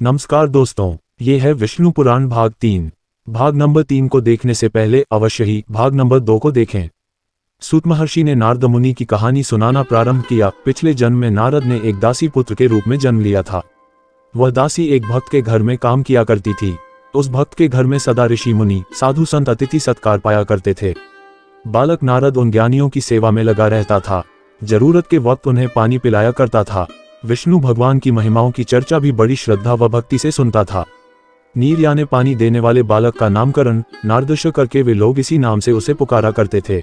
नमस्कार दोस्तों, ये है विष्णु पुराण भाग 3। भाग नंबर 3 को देखने से पहले अवश्य ही भाग नंबर 2 को देखें। सूत महर्षि ने नारद मुनि की कहानी सुनाना प्रारंभ किया। पिछले जन्म में नारद ने एक दासी पुत्र के रूप में जन्म लिया था। वह दासी एक भक्त के घर में काम किया करती थी। उस भक्त के घर में सदा ऋषि मुनि, साधु संत अतिथि सत्कार पाया करते थे। बालक नारद उन ज्ञानियों की सेवा में लगा रहता था। जरूरत के वक्त उन्हें पानी पिलाया करता था। विष्णु भगवान की महिमाओं की चर्चा भी बड़ी श्रद्धा व भक्ति से सुनता था। नीर यानी पानी देने वाले बालक का नामकरण नारदश करके वे लोग इसी नाम से उसे पुकारा करते थे।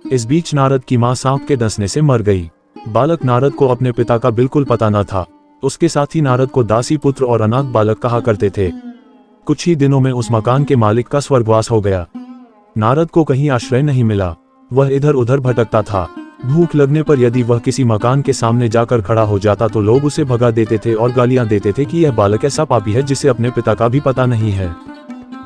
इस बीच नारद की मां सांप के डसने से मर गई। बालक नारद को अपने पिता का बिल्कुल पता न था। उसके साथ ही नारद को दासी पुत्र और अनाथ बालक कहा करते थे। कुछ ही दिनों में उस मकान के मालिक का स्वर्गवास हो गया। नारद को कहीं आश्रय नहीं मिला। वह इधर उधर भटकता था। भूख लगने पर यदि वह किसी मकान के सामने जाकर खड़ा हो जाता तो लोग उसे भगा देते थे और गालियां देते थे कि यह बालक ऐसा पापी है जिसे अपने पिता का भी पता नहीं है।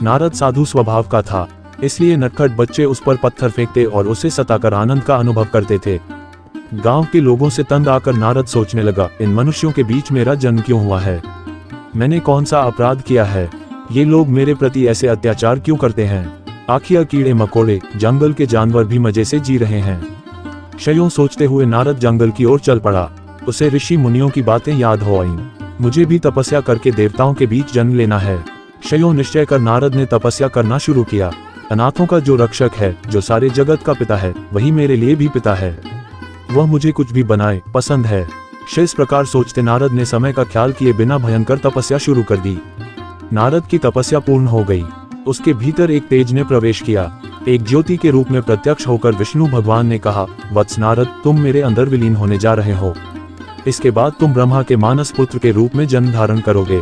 नारद साधु स्वभाव का था, इसलिए नटखट बच्चे उस पर पत्थर फेंकते और उसे सताकर आनंद का अनुभव करते थे। गांव के लोगों से तंग आकर नारद सोचने लगा, इन मनुष्यों के बीच मेरा जन्म क्यों हुआ है? मैंने कौन सा अपराध किया है? ये लोग मेरे प्रति ऐसे अत्याचार क्यों करते हैं? आखिर कीड़े मकोड़े, जंगल के जानवर भी मजे से जी रहे हैं। शयों सोचते हुए नारद जंगल की ओर चल पड़ा। उसे ऋषि मुनियों की बातें याद हो आईं। मुझे भी तपस्या करके देवताओं के बीच जन्म लेना है। शयों निश्चय कर नारद ने तपस्या करना शुरू किया। अनाथों का जो रक्षक है, जो सारे जगत का पिता है, वही मेरे लिए भी पिता है। वह मुझे कुछ भी बनाए पसंद है। इस प्रकार सोचते नारद ने समय का ख्याल किए बिना भयंकर तपस्या शुरू कर दी। नारद की तपस्या पूर्ण हो गई। उसके भीतर एक तेज ने प्रवेश किया। एक ज्योति के रूप में प्रत्यक्ष होकर विष्णु भगवान ने कहा, वत्स नारद, तुम मेरे अंदर विलीन होने जा रहे हो। इसके बाद तुम ब्रह्मा के मानस पुत्र के रूप में जन्म धारण करोगे।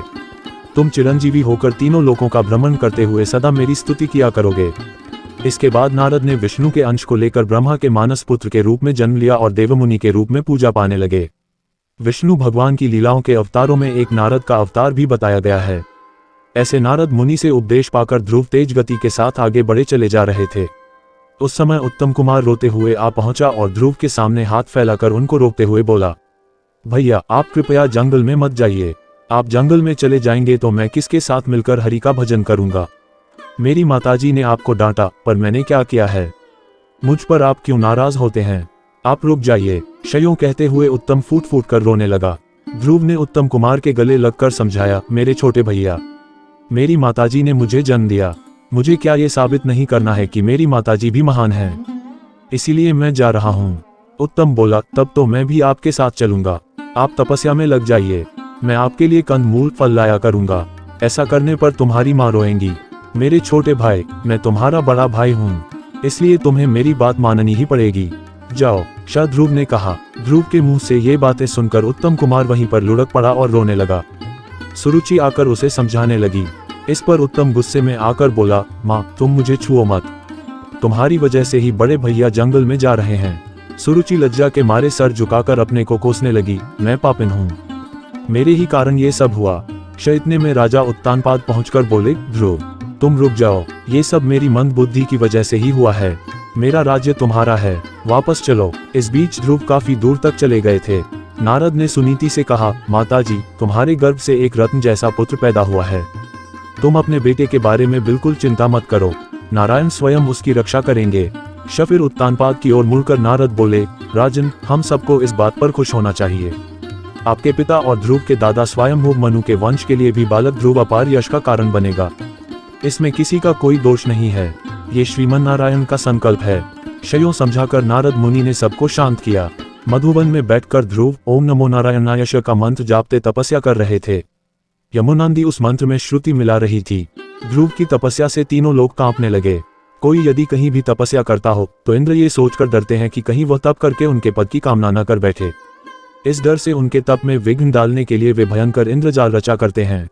तुम चिरंजीवी होकर तीनों लोकों का भ्रमण करते हुए सदा मेरी स्तुति किया करोगे। इसके बाद नारद ने विष्णु के अंश को लेकर ब्रह्मा के मानस पुत्र के रूप में जन्म लिया और देवमुनि के रूप में पूजा पाने लगे। विष्णु भगवान की लीलाओं के अवतारों में एक नारद का अवतार भी बताया गया है। ऐसे नारद मुनि से उपदेश पाकर ध्रुव तेज गति के साथ आगे बढ़े चले जा रहे थे। उस समय उत्तम कुमार रोते हुए आ पहुंचा और ध्रुव के सामने हाथ फैलाकर उनको रोकते हुए बोला, भैया आप कृपया जंगल में मत जाइए। आप जंगल में चले जाएंगे तो मैं किसके साथ मिलकर हरि का भजन करूंगा? मेरी माताजी ने आपको डांटा, पर मैंने क्या किया है? मुझ पर आप क्यों नाराज होते हैं? आप रुक जाइए। शयों कहते हुए उत्तम फूट फूट कर रोने लगा। ध्रुव ने उत्तम कुमार के गले लगकर समझाया, मेरे छोटे भैया, मेरी माताजी ने मुझे जन्म दिया। मुझे क्या ये साबित नहीं करना है कि मेरी माताजी भी महान है? इसीलिए मैं जा रहा हूँ। उत्तम बोला, तब तो मैं भी आपके साथ चलूंगा। आप तपस्या में लग जाइए। मैं आपके लिए कंद मूल फल लाया करूंगा। ऐसा करने पर तुम्हारी माँ रोएंगी। मेरे छोटे भाई, मैं तुम्हारा बड़ा भाई हूँ, इसलिए तुम्हें मेरी बात माननी ही पड़ेगी। जाओ, शाह ध्रुव ने कहा। ध्रुव के मुंह से ये बातें सुनकर उत्तम कुमार वहीं पर लुढ़क पड़ा और रोने लगा। सुरुचि आकर उसे समझाने लगी। इस पर उत्तम गुस्से में आकर बोला, माँ तुम मुझे छुओ मत। तुम्हारी वजह से ही बड़े भैया जंगल में जा रहे हैं। सुरुचि लज्जा के मारे सर झुकाकर अपने को कोसने लगी, मैं पापिन हूँ, मेरे ही कारण ये सब हुआ। इतने में राजा उत्तानपाद पहुंचकर बोले, ध्रुव तुम रुक जाओ, ये सब मेरी मंद बुद्धि की वजह से ही हुआ है। मेरा राज्य तुम्हारा है, वापस चलो। इस बीच ध्रुव काफी दूर तक चले गए थे। नारद ने सुनीति से कहा, माताजी तुम्हारे गर्भ से एक रत्न जैसा पुत्र पैदा हुआ है। तुम अपने बेटे के बारे में बिल्कुल चिंता मत करो, नारायण स्वयं उसकी रक्षा करेंगे। फिर उत्तानपाद की ओर मुड़कर नारद बोले, राजन हम सबको इस बात पर खुश होना चाहिए। आपके पिता और ध्रुव के दादा स्वयंभू मनु के वंश के लिए भी बालक ध्रुव अपार यश का कारण बनेगा। इसमें किसी का कोई दोष नहीं है। ये श्रीमन नारायण का संकल्प है। शयों समझाकर नारद मुनि ने सबको शांत किया। मधुवन में बैठकर ध्रुव ओम नमो नारायणाय का मंत्र जापते तपस्या कर रहे थे। यमुनांदी उस मंत्र में श्रुति मिला रही थी। ध्रुव की तपस्या से तीनों लोग कांपने लगे। कोई यदि कहीं भी तपस्या करता हो तो इंद्र ये सोचकर डरते हैं कि कहीं वह तप करके उनके पद की कामना न कर बैठे। इस डर से उनके तप में विघ्न डालने के लिए वे भयंकर इंद्रजाल रचा करते हैं।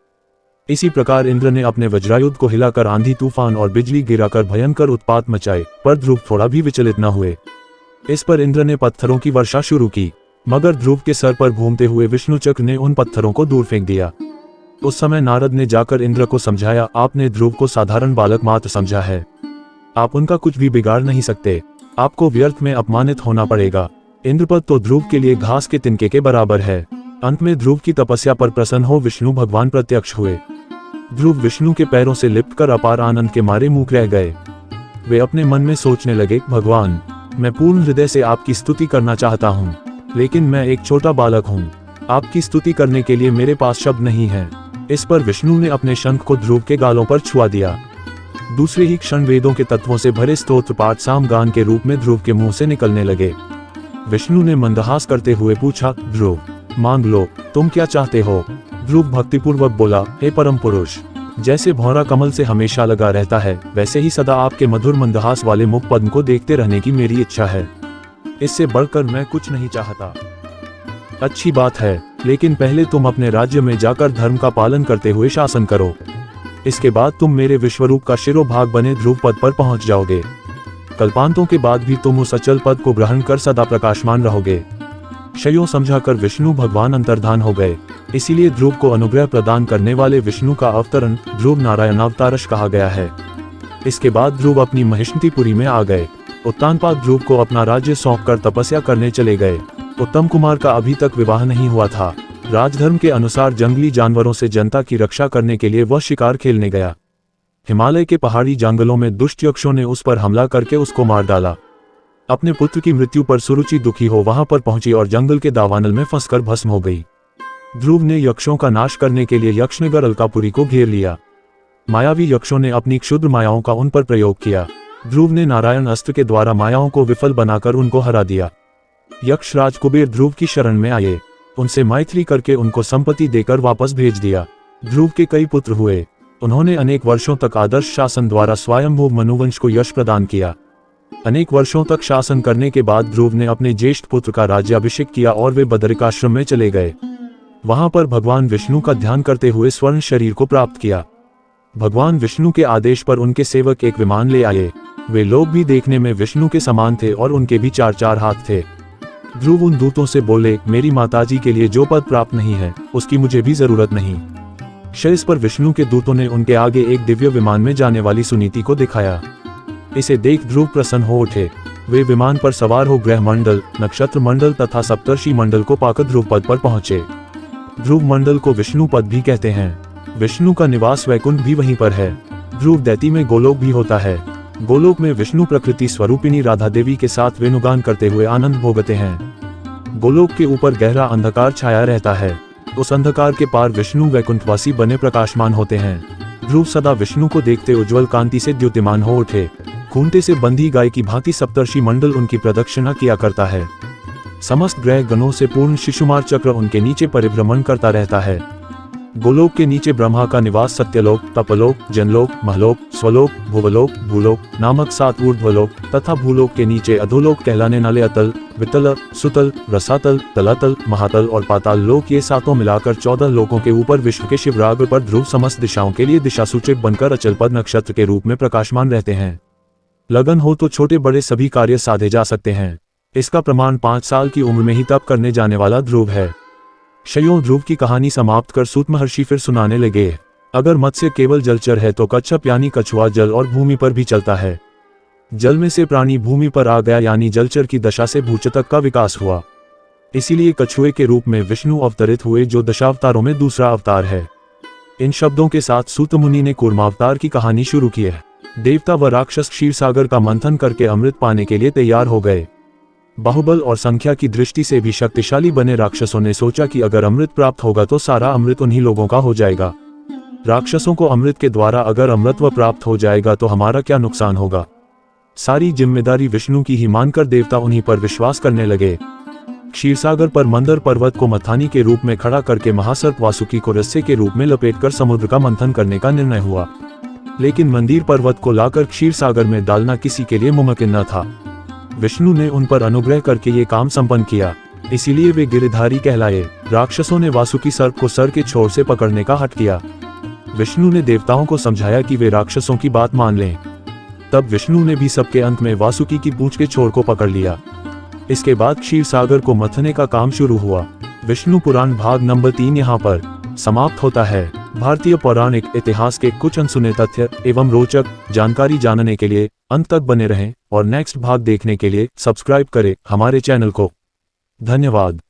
इसी प्रकार इंद्र ने अपने वज्रायुध को हिलाकर आंधी तूफान और बिजली गिराकर भयंकर उत्पात मचाए, पर ध्रुव थोड़ा भी विचलित न हुए। इस पर इंद्र ने पत्थरों की वर्षा शुरू की, मगर ध्रुव के सर पर घूमते हुए विष्णु चक्र ने उन पत्थरों को दूर फेंक दिया। उस समय नारद ने जाकर इंद्र को समझाया, आपने ध्रुव को साधारण बालक मात्र समझा है। आप उनका कुछ भी बिगाड़ नहीं सकते। आपको व्यर्थ में अपमानित होना पड़ेगा। इंद्रपद तो ध्रुव के लिए घास के तिनके के बराबर है। अंत में ध्रुव की तपस्या पर प्रसन्न हो विष्णु भगवान प्रत्यक्ष हुए। ध्रुव विष्णु के पैरों से लिपटकर अपार आनंद के मारे मूक रह गए। वे अपने मन में सोचने लगे, भगवान, मैं पूर्ण हृदय से आपकी स्तुति करना चाहता हूँ, लेकिन मैं एक छोटा बालक हूँ। आपकी स्तुति करने के लिए मेरे पास शब्द नहीं है। इस पर विष्णु ने अपने शंख को ध्रुव के गालों पर छुआ दिया। दूसरे ही क्षण वेदों के तत्वों से भरे स्तोत्र पाठ सामगान के रूप में ध्रुव के मुंह से निकलने लगे। विष्णु ने मंदहास करते हुए पूछा, ध्रुव, मांग लो, तुम क्या चाहते हो? ध्रुव भक्तिपूर्वक बोला, हे परम पुरुष, जैसे भौरा कमल से हमेशा लगा रहता है, वैसे ही सदा आपके मधुर मंदहास वाले मुख पद्म को देखते रहने की मेरी इच्छा है। इससे बढ़कर मैं कुछ नहीं चाहता। अच्छी बात है, लेकिन पहले तुम अपने राज्य में जाकर धर्म का पालन करते हुए शासन करो। इसके बाद तुम मेरे विश्वरूप का शिरोभाग बने ध्रुव पद पर पहुंच जाओगे। कल्पांतों के बाद भी तुम उस अचल पद को ग्रहण कर सदा प्रकाशमान रहोगे। क्षयों समझाकर विष्णु भगवान अंतर्धान हो गए। इसीलिए ध्रुव को अनुग्रह प्रदान करने वाले विष्णु का अवतरण ध्रुव नारायण अवतारश कहा गया है। इसके बाद ध्रुव अपनी महिष्मतिपुरी में आ गए। उत्तानपाद ध्रुव को अपना राज्य सौंपकर तपस्या करने चले गए। उत्तम कुमार का अभी तक विवाह नहीं हुआ था। राजधर्म के अनुसार जंगली जानवरों से जनता की रक्षा करने के लिए वह शिकार खेलने गया। हिमालय के पहाड़ी जंगलों में दुष्ट यक्षों ने उस पर हमला करके उसको मार डाला। अपने पुत्र की मृत्यु पर सुरुचि दुखी हो वहां पर पहुंची और जंगल के दावानल में फंसकर भस्म हो गई। ध्रुव ने यक्षों का नाश करने के लिए यक्षनगर अलकापुरी को घेर लिया। मायावी यक्षों ने अपनी क्षुद्र मायाओं का उन पर प्रयोग किया। ध्रुव ने नारायण अस्त्र के द्वारा मायाओं को विफल बनाकर उनको हरा दिया। यक्षराज कुबेर ध्रुव की शरण में आए। उनसे मैत्री करके उनको संपत्ति देकर वापस भेज दिया। ध्रुव के कई पुत्र हुए। उन्होंने अनेक वर्षों तक आदर्श शासन द्वारा स्वयंभू मनुवंश को यश प्रदान किया। अनेक वर्षों तक शासन करने के बाद ध्रुव ने अपने ज्येष्ठ पुत्र का राज्याभिषेक किया और वे बदरिकाश्रम में चले गए। वहां पर भगवान विष्णु का ध्यान करते हुए स्वर्ण शरीर को प्राप्त किया। भगवान विष्णु के आदेश पर उनके सेवक एक विमान ले आए। वे लोग भी देखने में विष्णु के समान थे और उनके भी 4-4 हाथ थे। ध्रुव उन दूतों से बोले, मेरी माताजी के लिए जो पद प्राप्त नहीं है उसकी मुझे भी जरूरत नहीं। शेष पर विष्णु के दूतों ने उनके आगे एक दिव्य विमान में जाने वाली सुनीति को दिखाया। इसे देख ध्रुव प्रसन्न हो उठे। वे विमान पर सवार हो ग्रह मंडल, नक्षत्र मंडल तथा सप्तर्षि मंडल को पाकर ध्रुव पद पर पहुंचे। ध्रुव मंडल को विष्णु पद भी कहते हैं। विष्णु का निवास वैकुंठ भी वहीं पर है। ध्रुव दैती में गोलोक भी होता है। गोलोक में विष्णु प्रकृति स्वरूपिणी राधा देवी के साथ वेणुगान करते हुए आनंद भोगते हैं। गोलोक के ऊपर गहरा अंधकार छाया रहता है। उस अंधकार के पार विष्णु वैकुंठवासी बने प्रकाशमान होते हैं। ध्रुव सदा विष्णु को देखते उज्ज्वल कांति से द्युतिमान हो उठे। खूंटे से बंधी गाय की भांति सप्तर्षि मंडल उनकी प्रदक्षिणा किया करता है। समस्त ग्रह गणों से पूर्ण शिशुमार चक्र उनके नीचे परिभ्रमण करता रहता है। गोलोक के नीचे ब्रह्मा का निवास सत्यलोक, तपलोक, जनलोक, महलोक, स्वलोक, भुवलोक, भूलोक नामक 7 ऊर्ध्वलोक तथा भूलोक के नीचे अधोलोक कहलाने वाले अतल, वितल, सुतल, रसातल, तलातल, महातल और पाताल लोक, ये 7 मिलाकर 14 लोकों के ऊपर विश्व के शिवराग पर ध्रुव समस्त दिशाओं के लिए दिशासूचक बनकर अचलपद नक्षत्र के रूप में प्रकाशमान रहते हैं। लगन हो तो छोटे बड़े सभी कार्य साधे जा सकते हैं। इसका प्रमाण 5 साल की उम्र में ही तप करने जाने वाला ध्रुव है। क्षयों ध्रुव की कहानी समाप्त कर सूत महर्षि फिर सुनाने लगे। अगर मत्स्य केवल जलचर है तो कच्छप यानी कछुआ जल और भूमि पर भी चलता है। जल में से प्राणी भूमि पर आ गया यानी जलचर की दशा से भूचतक का विकास हुआ। इसीलिए कछुए के रूप में विष्णु अवतरित हुए जो दशावतारों में दूसरा अवतार है। इन शब्दों के साथ सूत मुनि ने कूर्मावतार की कहानी शुरू की है। देवता व राक्षस क्षीरसागर का मंथन करके अमृत पाने के लिए तैयार हो गए। बाहुबल और संख्या की दृष्टि से भी शक्तिशाली बने राक्षसों ने सोचा कि अगर अमृत प्राप्त होगा तो सारा अमृत उन्हीं लोगों का हो जाएगा। राक्षसों को अमृत के द्वारा अगर अमृतत्व प्राप्त हो जाएगा तो हमारा क्या नुकसान होगा। सारी जिम्मेदारी विष्णु की ही मानकर देवता उन्हीं पर विश्वास करने लगे। क्षीरसागर पर मंदर पर्वत को मथानी के रूप में खड़ा करके महासर्प वासुकी को रस्से के रूप में लपेटकर समुद्र का मंथन करने का निर्णय हुआ। लेकिन मंदिर पर्वत को लाकर क्षीरसागर में डालना किसी के लिए मुमकिन न था। विष्णु ने उन पर अनुग्रह करके ये काम संपन्न किया, इसीलिए वे गिरधारी कहलाए। राक्षसों ने वासुकी सर्प को सर के छोर से पकड़ने का हठ किया। विष्णु ने देवताओं को समझाया कि वे राक्षसों की बात मान लें। तब विष्णु ने भी सबके अंत में वासुकी की पूंछ के छोर को पकड़ लिया। इसके बाद क्षीरसागर को मथने का काम शुरू हुआ। विष्णु पुराण भाग नंबर 3 यहाँ पर समाप्त होता है। भारतीय पौराणिक इतिहास के कुछ अनसुने तथ्य एवं रोचक जानकारी जानने के लिए अंत तक बने रहें और नेक्स्ट भाग देखने के लिए सब्सक्राइब करें हमारे चैनल को। धन्यवाद।